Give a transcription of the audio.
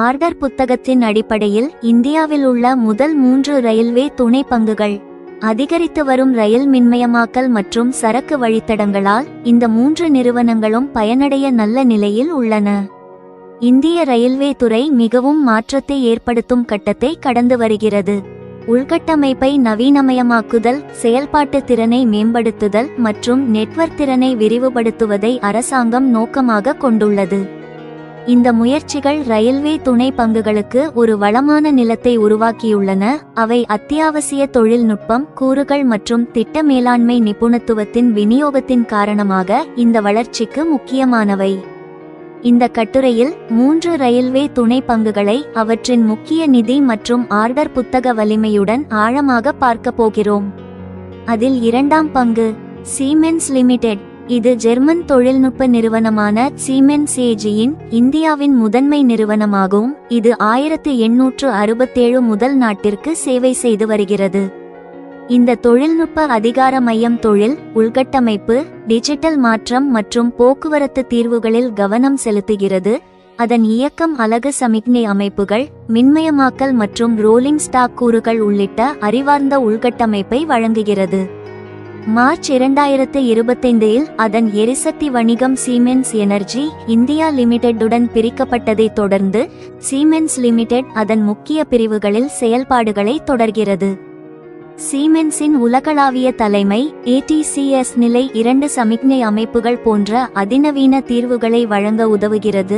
Order புத்தகத்தின் அடிப்படையில் இந்தியாவில் உள்ள முதல் 3 ரயில்வே துணை பங்குகள். அதிகரித்து வரும் ரயில் மின்மயமாக்கல் மற்றும் சரக்கு வழித்தடங்களால் இந்த 3 நிறுவனங்களும் பயனடைய நல்ல நிலையில் உள்ளன. இந்திய ரயில்வே துறை மிகவும் மாற்றத்தை ஏற்படுத்தும் கட்டத்தை கடந்து வருகிறது. உள்கட்டமைப்பை நவீனமயமாக்குதல், செயல்பாட்டு திறனை மேம்படுத்துதல் மற்றும் நெட்வொர்க் திறனை விரிவுபடுத்துவதை அரசாங்கம் நோக்கமாக கொண்டுள்ளது. இந்த முயற்சிகள் ரயில்வே துணை பங்குகளுக்கு ஒரு வளமான நிலத்தை உருவாக்கியுள்ளன. அவை அத்தியாவசிய தொழில்நுட்பம், கூறுகள் மற்றும் திட்ட மேலாண்மை நிபுணத்துவத்தின் விநியோகத்தின் காரணமாக இந்த வளர்ச்சிக்கு முக்கியமானவை. இந்த கட்டுரையில் 3 ரயில்வே துணை பங்குகளை அவற்றின் முக்கிய நிதி மற்றும் ஆர்டர் புத்தக வலிமையுடன் ஆழமாக பார்க்க போகிறோம். அதில் 2ஆம் பங்கு சீமென்ஸ் லிமிடெட். இது ஜெர்மன் தொழில்நுட்ப நிறுவனமான சீமென்ஸ் ஏஜியின் இந்தியாவின் முதன்மை நிறுவனமாகும். இது 1867 முதல் நாட்டிற்கு சேவை செய்து வருகிறது. இந்த தொழில்நுட்ப அதிகார மையம் தொழில், உள்கட்டமைப்பு, டிஜிட்டல் மாற்றம் மற்றும் போக்குவரத்து தீர்வுகளில் கவனம் செலுத்துகிறது. அதன் இயக்கம் அலகு சமிக்ஞை அமைப்புகள், மின்மயமாக்கல் மற்றும் ரோலிங் ஸ்டாக் கூறுகள் உள்ளிட்ட அறிவார்ந்த உள்கட்டமைப்பை வழங்குகிறது. மார்ச் 2025இல் அதன் எரிசக்தி வணிகம் சீமென்ஸ் எனர்ஜி இந்தியா லிமிடெட்டுடன் பிரிக்கப்பட்டதைத் தொடர்ந்து சீமென்ஸ் லிமிடெட் அதன் முக்கிய பிரிவுகளில் செயல்பாடுகளை தொடர்கிறது. சீமென்ஸின் உலகளாவிய தலைமை ATCS நிலை 2 சமிக்ஞை அமைப்புகள் போன்ற அதிநவீன தீர்வுகளை வழங்க உதவுகிறது.